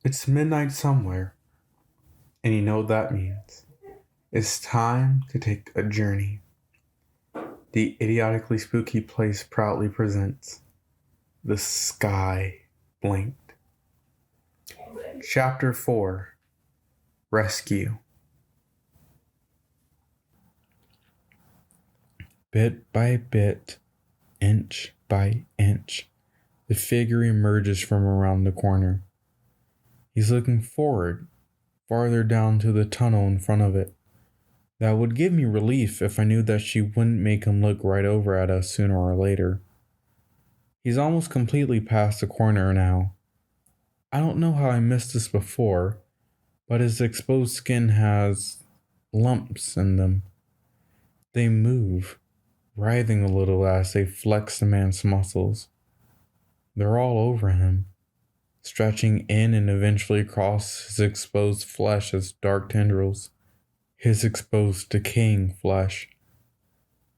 It's midnight somewhere, and you know what that means. It's time to take a journey. The Idiotically Spooky Place proudly presents The Sky Blinked. Chapter 4, Rescue. Bit by bit, inch by inch, the figure emerges from around the corner. He's looking forward, farther down to the tunnel in front of it. That would give me relief if I knew that she wouldn't make him look right over at us sooner or later. He's almost completely past the corner now. I don't know how I missed this before, but his exposed skin has lumps in them. They move, writhing a little as they flex the man's muscles. They're all over him, stretching in and eventually across his exposed flesh as dark tendrils. His exposed, decaying flesh.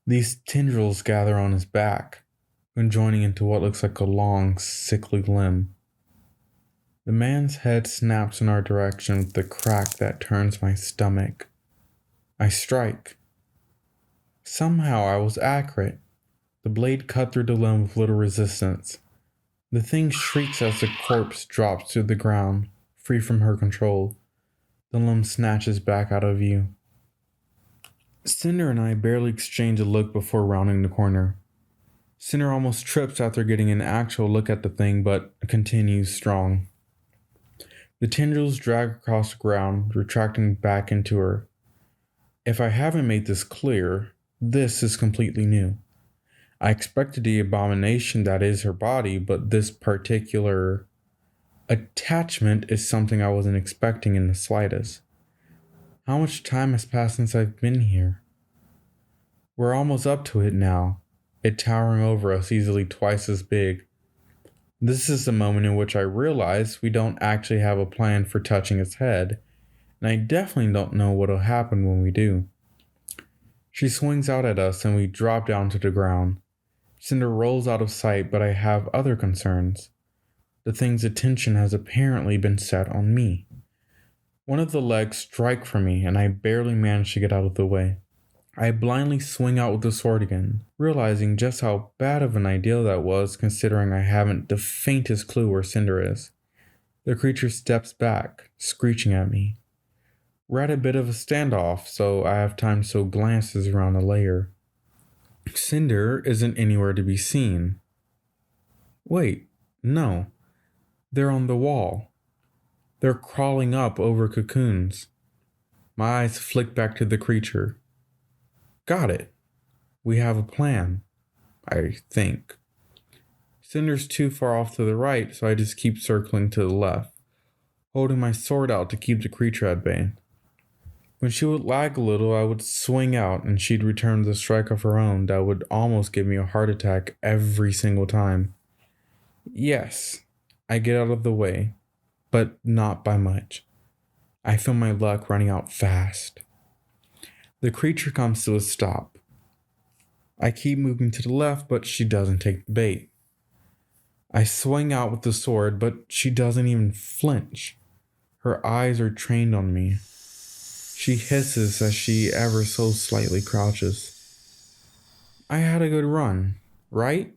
These tendrils gather on his back, conjoining into what looks like a long, sickly limb. The man's head snaps in our direction with a crack that turns my stomach. I strike. Somehow I was accurate. The blade cut through the limb with little resistance. The thing shrieks as the corpse drops to the ground, free from her control. The limb snatches back out of view. Cinder and I barely exchange a look before rounding the corner. Cinder almost trips after getting an actual look at the thing, but continues strong. The tendrils drag across the ground, retracting back into her. If I haven't made this clear, this is completely new. I expected the abomination that is her body, but this particular attachment is something I wasn't expecting in the slightest. How much time has passed since I've been here? We're almost up to it now, it towering over us easily twice as big. This is the moment in which I realize we don't actually have a plan for touching its head, and I definitely don't know what'll happen when we do. She swings out at us and we drop down to the ground. Cinder rolls out of sight, but I have other concerns. The thing's attention has apparently been set on me. One of the legs strike for me, and I barely manage to get out of the way. I blindly swing out with the sword again, realizing just how bad of an idea that was considering I haven't the faintest clue where Cinder is. The creature steps back, screeching at me. We're at a bit of a standoff, so I have time to throw glances around the lair. Cinder isn't anywhere to be seen. Wait, no. They're on the wall. They're crawling up over cocoons. My eyes flick back to the creature. Got it. We have a plan. I think. Cinder's too far off to the right, so I just keep circling to the left, holding my sword out to keep the creature at bay. When she would lag a little, I would swing out and she'd return with a strike of her own that would almost give me a heart attack every single time. Yes, I get out of the way, but not by much. I feel my luck running out fast. The creature comes to a stop. I keep moving to the left, but she doesn't take the bait. I swing out with the sword, but she doesn't even flinch. Her eyes are trained on me. She hisses as she ever so slightly crouches. I had a good run, right?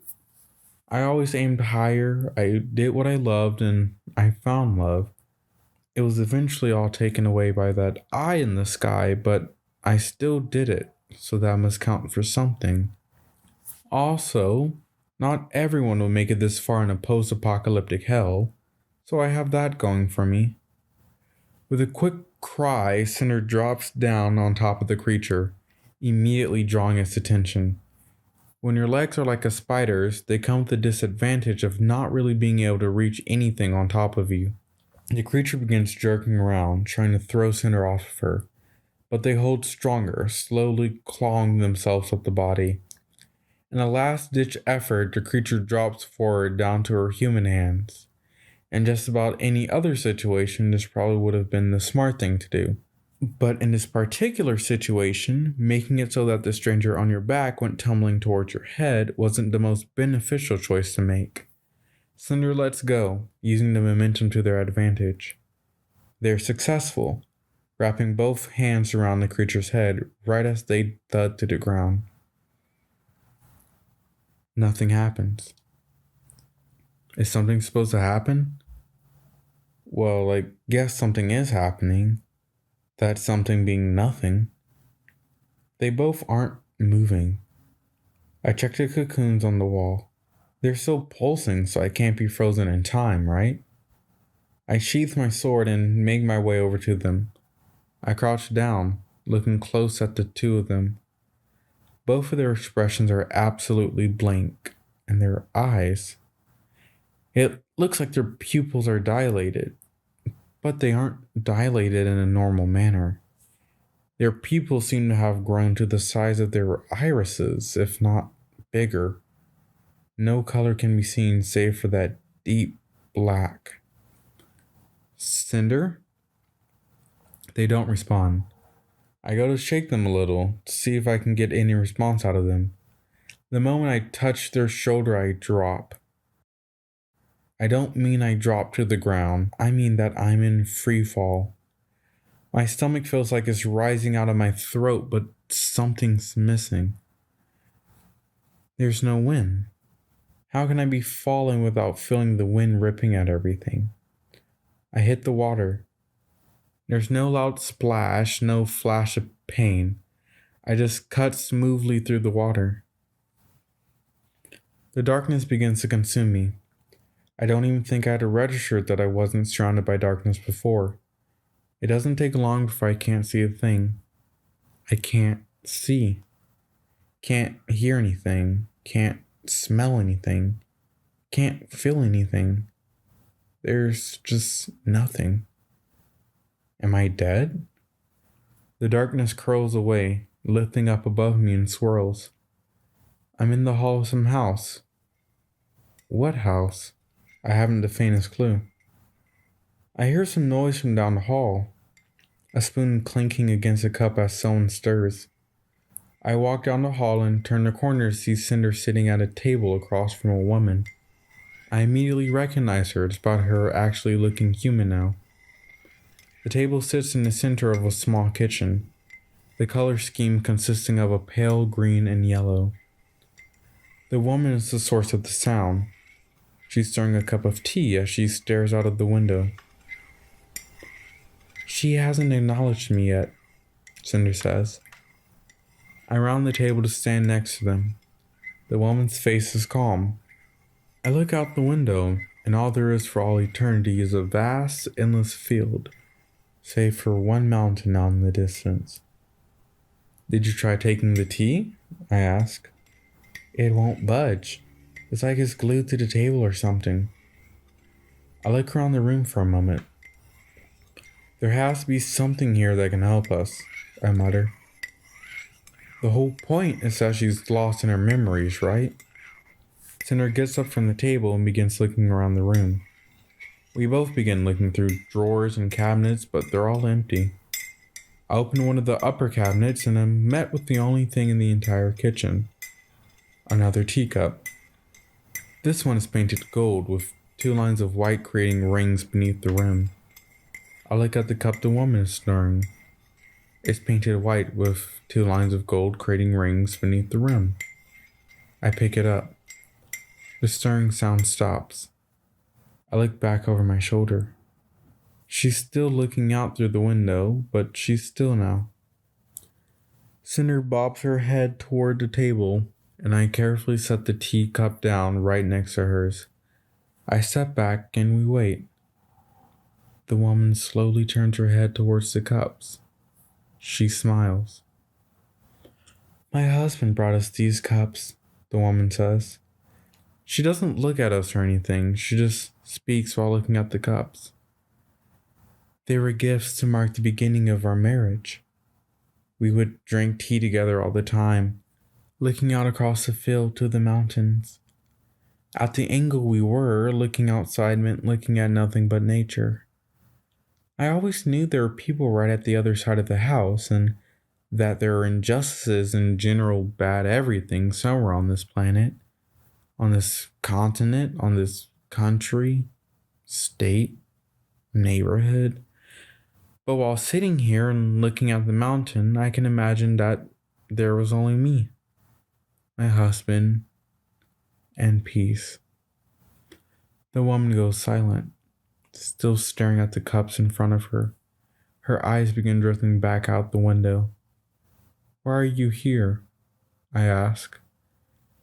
I always aimed higher, I did what I loved, and I found love. It was eventually all taken away by that eye in the sky, but I still did it, so that must count for something. Also, not everyone will make it this far in a post-apocalyptic hell, so I have that going for me. With a quick cry, Cinder drops down on top of the creature, immediately drawing its attention. When your legs are like a spider's, they come with the disadvantage of not really being able to reach anything on top of you. The creature begins jerking around, trying to throw Cinder off of her, but they hold stronger, slowly clawing themselves up the body. In a last-ditch effort, the creature drops forward down to her human hands. In just about any other situation, this probably would have been the smart thing to do. But in this particular situation, making it so that the stranger on your back went tumbling towards your head wasn't the most beneficial choice to make. Cinder lets go, using the momentum to their advantage. They're successful, wrapping both hands around the creature's head right as they thud to the ground. Nothing happens. Is something supposed to happen? Well, I guess something is happening. That something being nothing. They both aren't moving. I checked the cocoons on the wall. They're still pulsing, so I can't be frozen in time, right? I sheath my sword and make my way over to them. I crouch down, looking close at the two of them. Both of their expressions are absolutely blank, and their eyes... It looks like their pupils are dilated, but they aren't dilated in a normal manner. Their pupils seem to have grown to the size of their irises, if not bigger. No color can be seen save for that deep black. Cinder? They don't respond. I go to shake them a little to see if I can get any response out of them. The moment I touch their shoulder, I drop. I don't mean I drop to the ground. I mean that I'm in free fall. My stomach feels like it's rising out of my throat, but something's missing. There's no wind. How can I be falling without feeling the wind ripping at everything? I hit the water. There's no loud splash, no flash of pain. I just cut smoothly through the water. The darkness begins to consume me. I don't even think I had to register that I wasn't surrounded by darkness before. It doesn't take long before I can't see a thing. I can't see. Can't hear anything. Can't smell anything. Can't feel anything. There's just nothing. Am I dead? The darkness curls away, lifting up above me in swirls. I'm in the hall of some house. What house? I haven't the faintest clue. I hear some noise from down the hall. A spoon clinking against a cup as someone stirs. I walk down the hall and turn the corner to see Cinder sitting at a table across from a woman. I immediately recognize her despite her actually looking human now. The table sits in the center of a small kitchen, the color scheme consisting of a pale green and yellow. The woman is the source of the sound. She's stirring a cup of tea as she stares out of the window. She hasn't acknowledged me yet, Cinder says. I round the table to stand next to them. The woman's face is calm. I look out the window, and all there is for all eternity is a vast, endless field, save for one mountain out in the distance. Did you try taking the tea? I ask. It won't budge. It's like it's glued to the table or something. I look around the room for a moment. There has to be something here that can help us, I mutter. The whole point is that she's lost in her memories, right? Cinder gets up from the table and begins looking around the room. We both begin looking through drawers and cabinets, but they're all empty. I open one of the upper cabinets and am met with the only thing in the entire kitchen. Another teacup. This one is painted gold with 2 lines of white creating rings beneath the rim. I look at the cup the woman is stirring. It's painted white with 2 lines of gold creating rings beneath the rim. I pick it up. The stirring sound stops. I look back over my shoulder. She's still looking out through the window, but she's still now. Cinder bobs her head toward the table, and I carefully set the teacup down right next to hers. I step back and we wait. The woman slowly turns her head towards the cups. She smiles. My husband brought us these cups, the woman says. She doesn't look at us or anything, she just speaks while looking at the cups. They were gifts to mark the beginning of our marriage. We would drink tea together all the time, looking out across the field to the mountains. At the angle we were, looking outside meant looking at nothing but nature. I always knew there were people right at the other side of the house, and that there are injustices and general bad everything somewhere on this planet, on this continent, on this country, state, neighborhood. But while sitting here and looking at the mountain, I can imagine that there was only me, my husband, and peace. The woman goes silent, still staring at the cups in front of her. Her eyes begin drifting back out the window. "Why are you here?" I ask.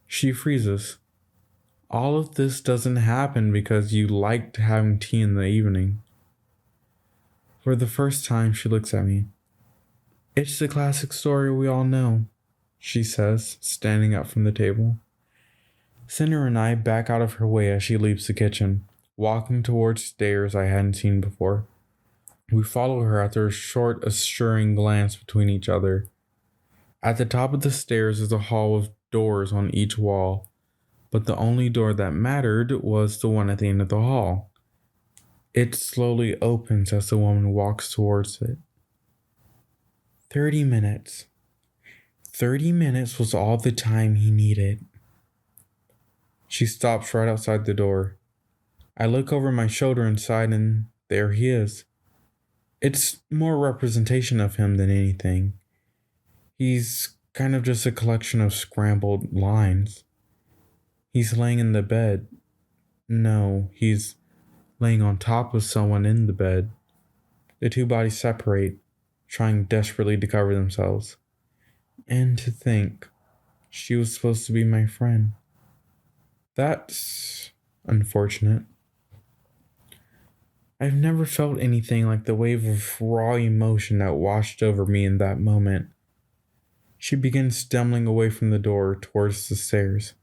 She freezes. "All of this doesn't happen because you liked having tea in the evening." For the first time, she looks at me. "It's the classic story we all know," she says, standing up from the table. Cinder and I back out of her way as she leaves the kitchen, walking towards stairs I hadn't seen before. We follow her after a short, assuring glance between each other. At the top of the stairs is a hall with doors on each wall, but the only door that mattered was the one at the end of the hall. It slowly opens as the woman walks towards it. 30 minutes. 30 minutes was all the time he needed. She stops right outside the door. I look over my shoulder inside, and there he is. It's more representation of him than anything. He's kind of just a collection of scrambled lines. He's laying in the bed. No, he's laying on top of someone in the bed. The two bodies separate, trying desperately to cover themselves. And to think, she was supposed to be my friend. That's unfortunate. I've never felt anything like the wave of raw emotion that washed over me in that moment. She begins stumbling away from the door towards the stairs.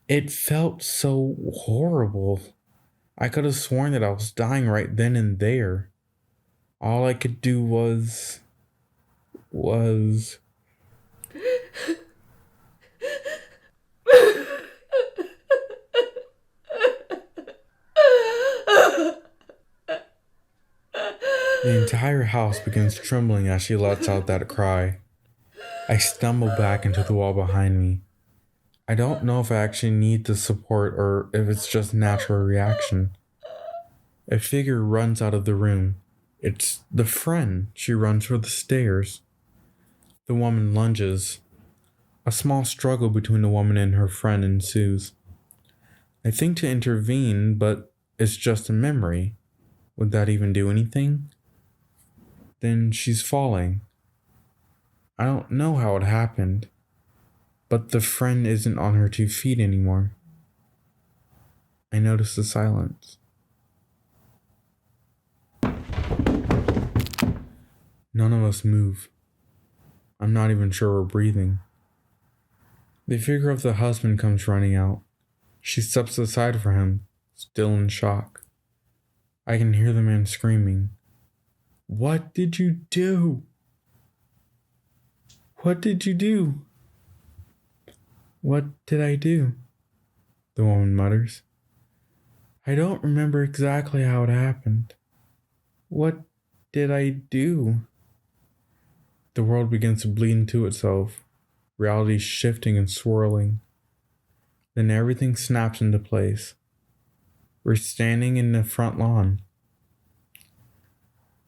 It felt so horrible. I could have sworn that I was dying right then and there. All I could do was... The entire house begins trembling as she lets out that cry. I stumble back into the wall behind me. I don't know if I actually need the support or if it's just natural reaction. A figure runs out of the room. It's the friend. She runs for the stairs. The woman lunges. A small struggle between the woman and her friend ensues. I think to intervene, but it's just a memory. Would that even do anything? Then she's falling. I don't know how it happened, but the friend isn't on her 2 feet anymore. I notice the silence. None of us move. I'm not even sure we're breathing. The figure of the husband comes running out. She steps aside for him, still in shock. I can hear the man screaming, "What did you do? What did you do?" "What did I do?" the woman mutters. "I don't remember exactly how it happened. What did I do?" The world begins to bleed into itself, reality shifting and swirling. Then everything snaps into place. We're standing in the front lawn.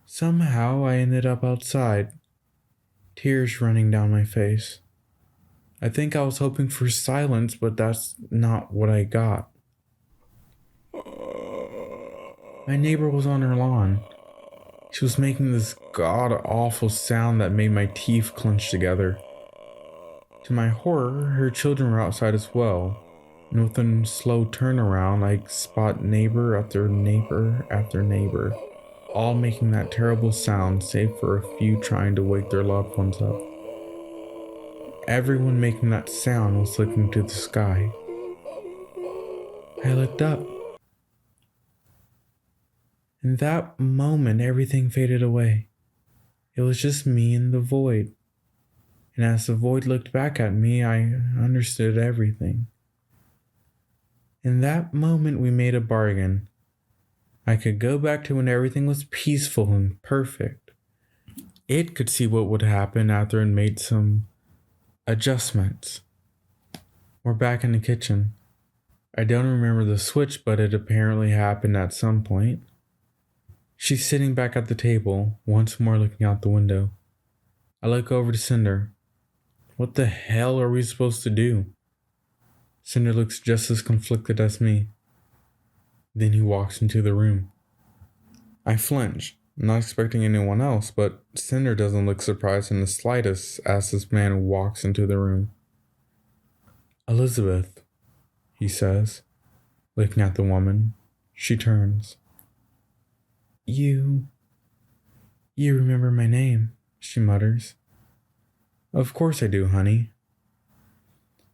Somehow I ended up outside, tears running down my face. I think I was hoping for silence, but that's not what I got. My neighbor was on her lawn. She was making this god-awful sound that made my teeth clench together. To my horror, her children were outside as well, and with a slow turnaround, I spot neighbor after neighbor after neighbor, all making that terrible sound save for a few trying to wake their loved ones up. Everyone making that sound was looking to the sky. I looked up. In that moment, everything faded away. It was just me and the void. And as the void looked back at me, I understood everything. In that moment, we made a bargain. I could go back to when everything was peaceful and perfect. It could see what would happen after it made some adjustments. We're back in the kitchen. I don't remember the switch, but it apparently happened at some point. She's sitting back at the table, once more looking out the window. I look over to Cinder. What the hell are we supposed to do? Cinder looks just as conflicted as me. Then he walks into the room. I flinch, not expecting anyone else, but Cinder doesn't look surprised in the slightest as this man walks into the room. Elizabeth, he says, looking at the woman. She turns. You remember my name, she mutters. Of course I do, honey.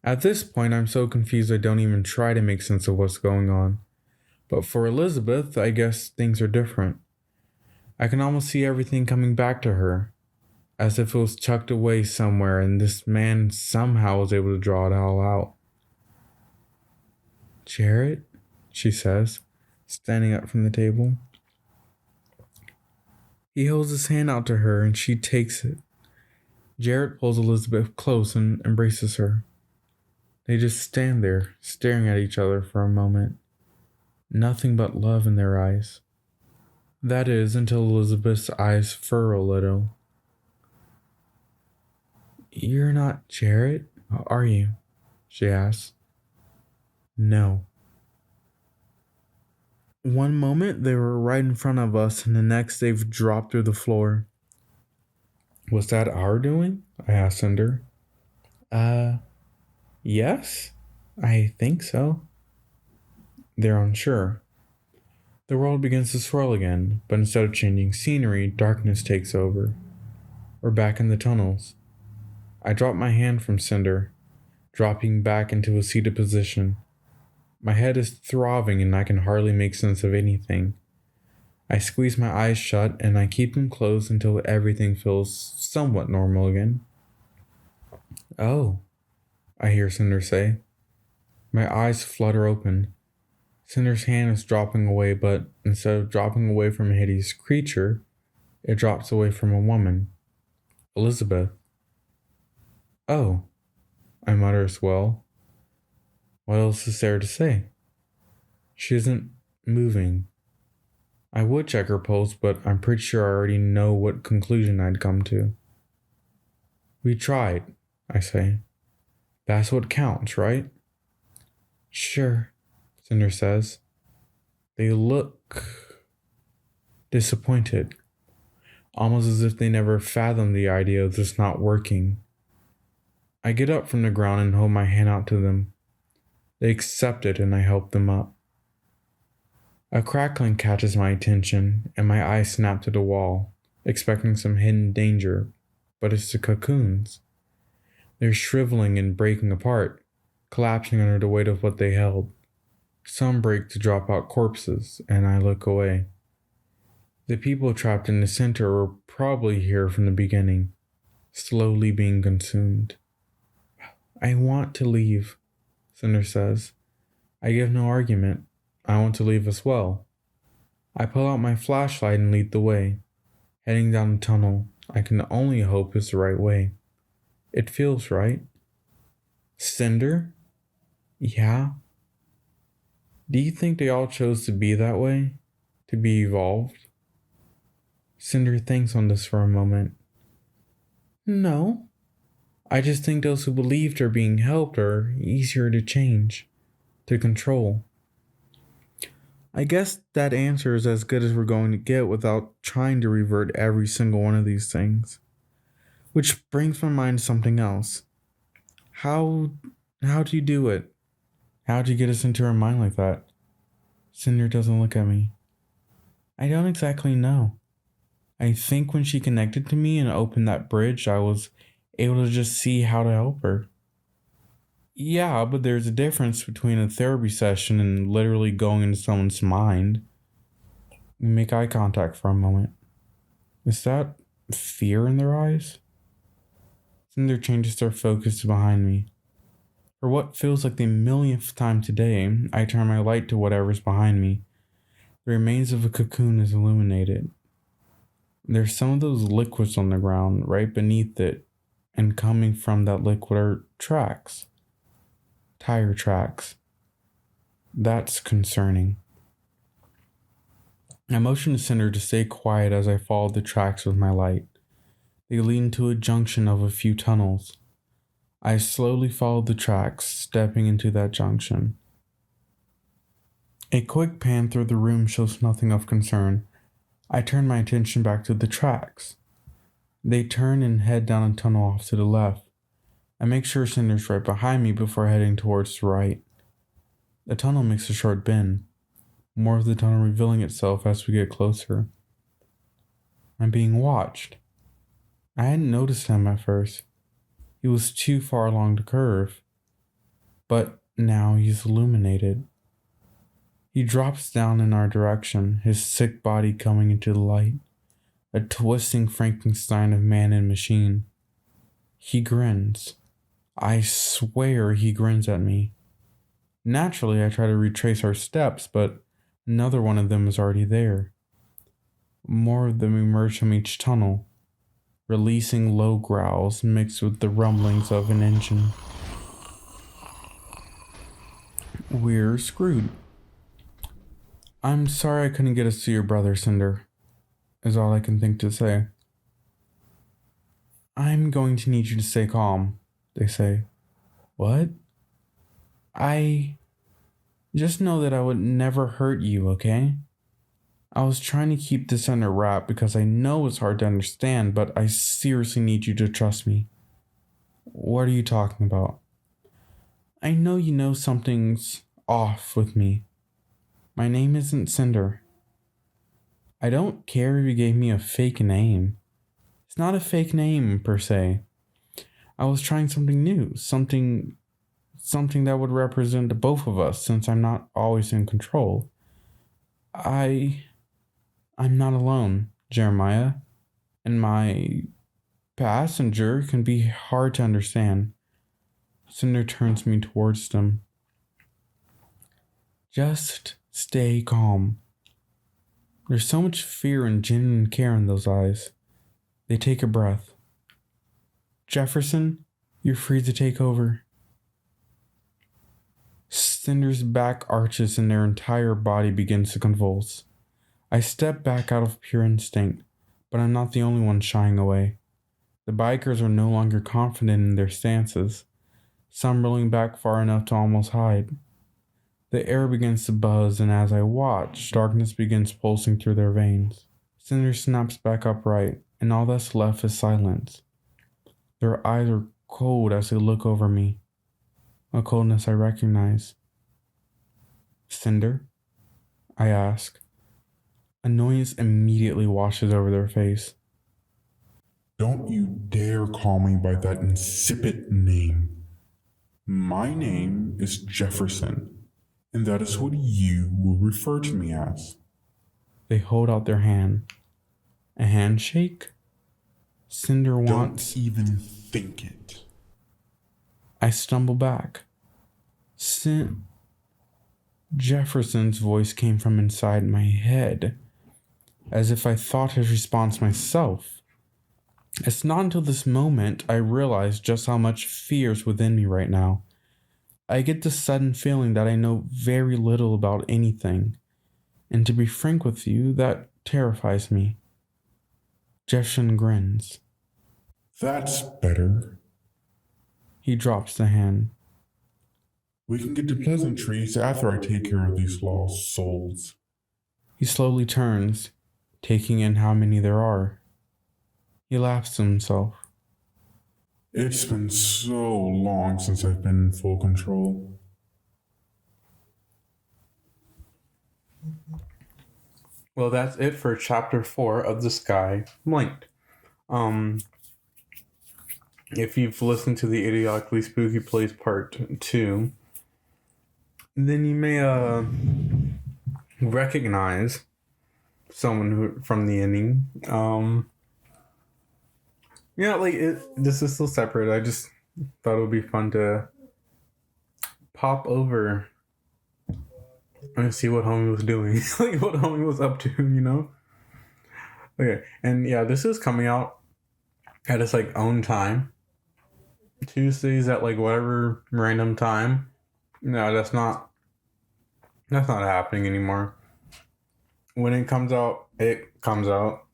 At this point, I'm so confused I don't even try to make sense of what's going on. But for Elizabeth, I guess things are different. I can almost see everything coming back to her, as if it was tucked away somewhere and this man somehow was able to draw it all out. Jarrett, she says, standing up from the table. He holds his hand out to her and she takes it. Jarrett pulls Elizabeth close and embraces her. They just stand there, staring at each other for a moment. Nothing but love in their eyes. That is, until Elizabeth's eyes furrow a little. You're not Jarrett, are you? She asks. No. One moment they were right in front of us, and the next they've dropped through the floor. Was that our doing? I asked Cinder. Yes, I think so. They're unsure. The world begins to swirl again, but instead of changing scenery, darkness takes over. We're back in the tunnels. I drop my hand from Cinder, dropping back into a seated position. My head is throbbing and I can hardly make sense of anything. I squeeze my eyes shut and I keep them closed until everything feels somewhat normal again. Oh, I hear Cinder say. My eyes flutter open. Cinder's hand is dropping away, but instead of dropping away from a hideous creature, it drops away from a woman. Elizabeth. Oh, I mutter as well. What else is there to say? She isn't moving. I would check her pulse, but I'm pretty sure I already know what conclusion I'd come to. We tried, I say. That's what counts, right? Sure, Cinder says. They look disappointed, almost as if they never fathomed the idea of this not working. I get up from the ground and hold my hand out to them. They accept it and I help them up. A crackling catches my attention and my eyes snap to the wall, expecting some hidden danger, but it's the cocoons. They're shriveling and breaking apart, collapsing under the weight of what they held. Some break to drop out corpses, and I look away. The people trapped in the center were probably here from the beginning, slowly being consumed. I want to leave, Cinder says. I give no argument. I want to leave as well. I pull out my flashlight and lead the way, heading down the tunnel. I can only hope it's the right way. It feels right. Cinder? Yeah? Do you think they all chose to be that way? To be evolved? Cinder thinks on this for a moment. No. I just think those who believed are being helped are easier to change, to control. I guess that answer is as good as we're going to get without trying to revert every single one of these things. Which brings my mind to something else. How do you do it? How'd you get us into her mind like that? Cinder doesn't look at me. I don't exactly know. I think when she connected to me and opened that bridge, I was able to just see how to help her. Yeah, but there's a difference between a therapy session and literally going into someone's mind. We make eye contact for a moment. Is that fear in their eyes? Cinder changes their focus to behind me. For what feels like the millionth time today, I turn my light to whatever's behind me. The remains of a cocoon is illuminated. There's some of those liquids on the ground right beneath it, and coming from that liquid are tracks. Tire tracks. That's concerning. I motioned to Cinder to stay quiet as I followed the tracks with my light. They lead to a junction of a few tunnels. I slowly followed the tracks, stepping into that junction. A quick pan through the room shows nothing of concern. I turn my attention back to the tracks. They turn and head down a tunnel off to the left. I make sure Cinder's right behind me before heading towards the right. The tunnel makes a short bend, more of the tunnel revealing itself as we get closer. I'm being watched. I hadn't noticed him at first. He was too far along the curve. But now he's illuminated. He drops down in our direction, his sick body coming into the light. A twisting Frankenstein of man and machine. He grins. I swear he grins at me. Naturally, I try to retrace our steps, but another one of them is already there. More of them emerge from each tunnel, releasing low growls mixed with the rumblings of an engine. We're screwed. I'm sorry I couldn't get us to your brother, Cinder, is all I can think to say. I'm going to need you to stay calm, they say. What? I just know that I would never hurt you, okay? I was trying to keep this under wrap because I know it's hard to understand, but I seriously need you to trust me. What are you talking about? I know you know something's off with me. My name isn't Cinder. I don't care if you gave me a fake name. It's not a fake name, per se. I was trying something new, something that would represent both of us, since I'm not always in control. I'm not alone, Jeremiah, and my passenger can be hard to understand. Cinder turns me towards them. Just stay calm. There's so much fear and genuine care in those eyes. They take a breath. Jefferson, you're free to take over. Cinder's back arches and their entire body begins to convulse. I step back out of pure instinct, but I'm not the only one shying away. The bikers are no longer confident in their stances, some rolling back far enough to almost hide. The air begins to buzz, and as I watch, darkness begins pulsing through their veins. Cinder snaps back upright, and all that's left is silence. Their eyes are cold as they look over me, a coldness I recognize. Cinder? I ask. Annoyance immediately washes over their face. Don't you dare call me by that insipid name. My name is Jefferson, and that is what you will refer to me as. They hold out their hand. A handshake? Cinder wants... Don't even think it. I stumble back. Jefferson's voice came from inside my head, as if I thought his response myself. It's not until this moment I realize just how much fear is within me right now. I get this sudden feeling that I know very little about anything, and to be frank with you, that terrifies me. Jefferson grins. That's better. He drops the hand. We can get to pleasantries after I take care of these lost souls. He slowly turns, taking in how many there are. He laughs to himself. It's been so long since I've been in full control. Well, that's it for chapter 4 of The Sky Blinked. If you've listened to the Idiotically Spooky Place Part 2, then you may recognize someone from the ending. This is still separate. I just thought it would be fun to pop over and see what homie was doing. Like what homie was up to, you know? Okay, and yeah, this is coming out at its own time. Tuesdays at whatever random time. No, that's not That's not happening anymore. When it comes out, it comes out.